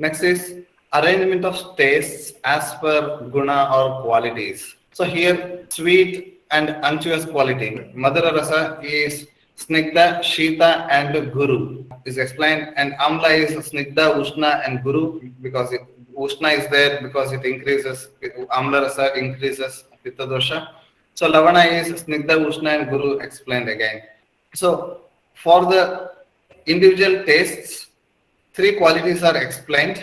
Next is arrangement of tastes as per guna or qualities. So here sweet and unctuous quality. Madhura rasa is snigdha, shita and guru is explained, and amla is snigdha, ushna and guru because ushna is there because it increases, amla rasa increases pitta dosha. So lavana is snigdha, ushna and guru explained again. So for the individual tastes, three qualities are explained.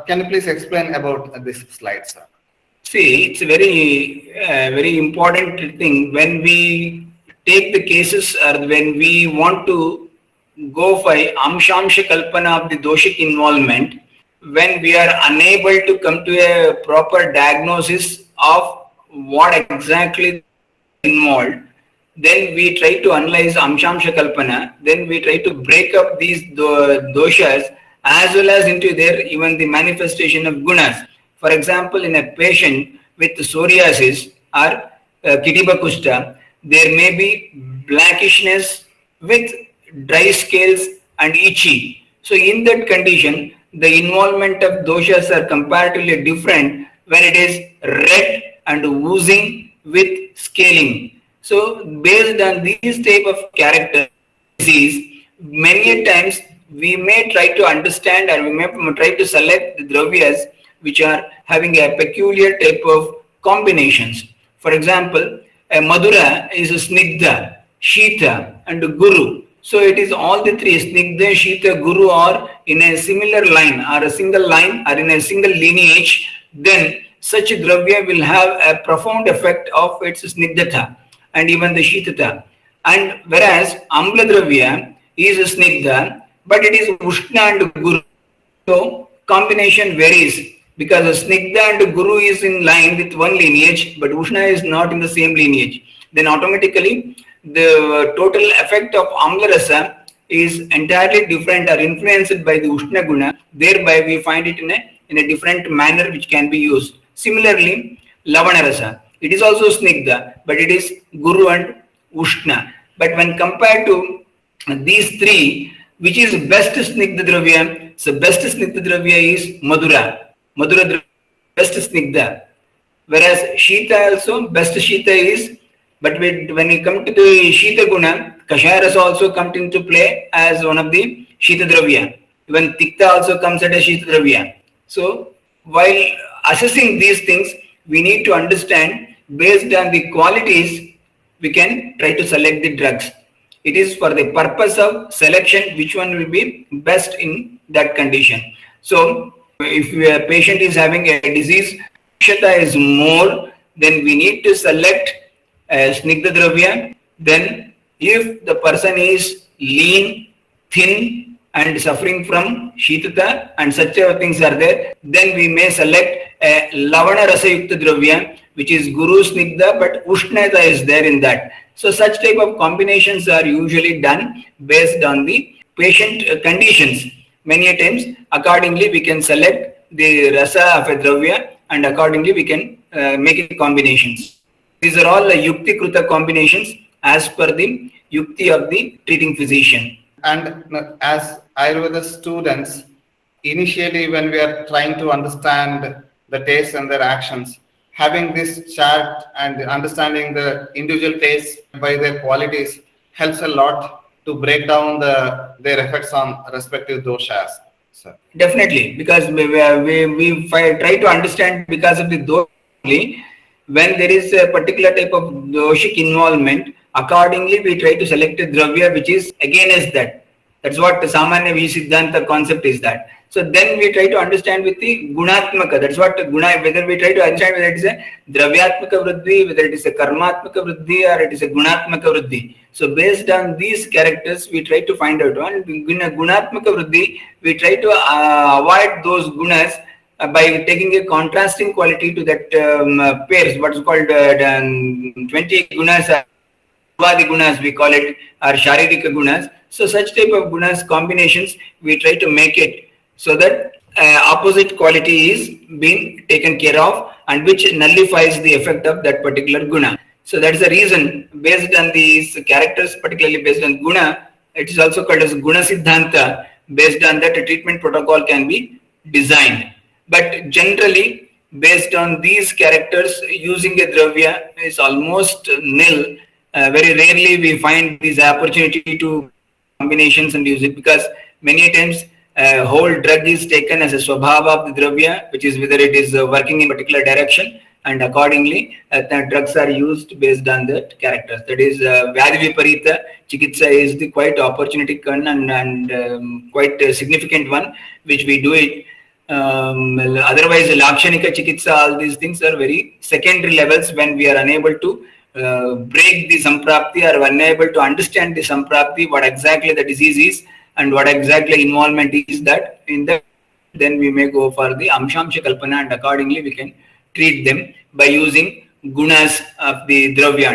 Can you please explain about this slide, sir? See, it's a very important thing when we take the cases or when we want to go for amshamsha kalpana of the doshic involvement, when we are unable to come to a proper diagnosis of what exactly the dosa is involved, then we try to analyze amshamsha kalpana, then we try to break up these doshas as well as into their even the manifestation of gunas. For example, in a patient with psoriasis or kitiba kushta, there may be blackishness with dry scales and itchy. So in that condition, the involvement of doshas are comparatively different when it is red and oozing with scaling. So based on these type of characters disease, many times we may try to understand or we may try to select the dravyas which are having a peculiar type of combinations. For example, a Madura is a Snigdha, Shita and Guru. So it is all the three, Snigdha, Shita, Guru are in a similar line or a single line or in a single lineage, then such dravya will have a profound effect of its Snigdhatha and even the Shitata. And whereas Amla dravya is a Snigdha, but it is Ushna and Guru. So combination varies because Snigdha and Guru is in line with one lineage, but Ushna is not in the same lineage. Then automatically the total effect of Amla Rasa is entirely different or influenced by the Ushna Guna. Thereby we find it in a different manner which can be used. Similarly, Lavana Rasa. It is also Snigdha, but it is Guru and Ushna. But when compared to these three, which is best Snigdha Dravya? So best Snigdha Dravya is Madura. Madura Dravya best Snigdha. Whereas Shita also, best Shita is, but when we come to the Shita Guna, Kashaya Rasa also comes into play as one of the Shita Dravya. Even Tikta also comes at a Shita Dravya. So while assessing these things, we need to understand based on the qualities, we can try to select the drugs. It is for the purpose of selection which one will be best in that condition. So if a patient is having a disease, Akshata is more, then we need to select Snigdha Dravya. Then if the person is lean, thin and suffering from Shitata and such things are there, then we may select a Lavana Rasa Yukta Dravya, which is Guru Snigdha, but Ushnata is there in that. So such type of combinations are usually done based on the patient conditions. Many times, accordingly, we can select the rasa of a dravya and accordingly we can make it combinations. These are all Yukti Kruta combinations as per the Yukti of the treating physician. And as Ayurveda students, initially when we are trying to understand the tastes and their actions, having this chart and understanding the individual tastes by their qualities helps a lot to break down their effects on respective doshas. So. Definitely, because we try to understand because of the dosha only, when there is a particular type of doshic involvement, accordingly we try to select a dravya which is against that. That's what the Samanya Visiddhanta concept is that. So then we try to understand with the Gunatmaka. That's what Guna, whether we try to understand whether it is a Dravyatmaka Vriddhi, whether it is a Karmatmaka Vriddhi or it is a Gunatmaka Vriddhi. So based on these characters, we try to find out. And Gunatmaka Vriddhi, we try to avoid those gunas by taking a contrasting quality to that pairs, what is called 20 gunas, Vadi gunas we call it, or Sharirika gunas. So such type of gunas combinations, we try to make it so that opposite quality is being taken care of and which nullifies the effect of that particular guna. So that is the reason based on these characters, particularly based on guna, it is also called as guna siddhanta. Based on that, a treatment protocol can be designed. But generally, based on these characters, using a dravya is almost nil. Very rarely we find this opportunity to make combinations and use it, because many times whole drug is taken as a swabhava of the dravya, which is whether it is working in particular direction, and accordingly the drugs are used based on that characters. That is Vyadhi Viparita Chikitsa is the quite opportunistic one, and quite a significant one, which we do it. Otherwise, Lakshanika Chikitsa, all these things are very secondary levels when we are unable to break the Samprapti or unable to understand the Samprapti, what exactly the disease is and what exactly involvement is that. In that, then we may go for the Amshamsha Kalpana, and accordingly we can treat them by using gunas of the dravya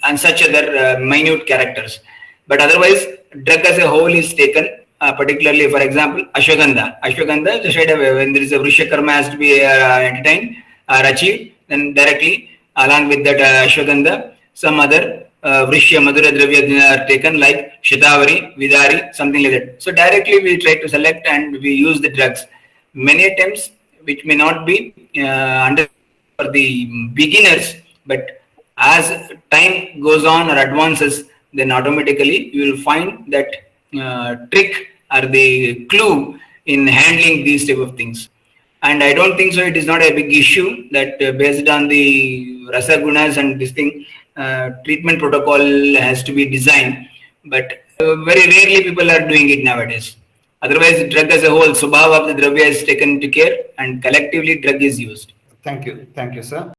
and such other minute characters. But otherwise, drug as a whole is taken, particularly, for example, ashwagandha. Ashwagandha, the shade of when there is a vrishya karma has to be entertained or achieved, then directly along with that ashwagandha, some other vrishya madhura dravya are taken, like shatavari, vidari, something like that. So directly we try to select and we use the drugs. Many times which may not be under for the beginners, but as time goes on or advances, then automatically you will find that trick or the clue in handling these type of things. And I don't think so. It is not a big issue that based on the rasa gunas and this thing, treatment protocol has to be designed. But very rarely people are doing it nowadays. Otherwise, drug as a whole, subhava of the dravya is taken into care, and collectively drug is used. Thank you, sir.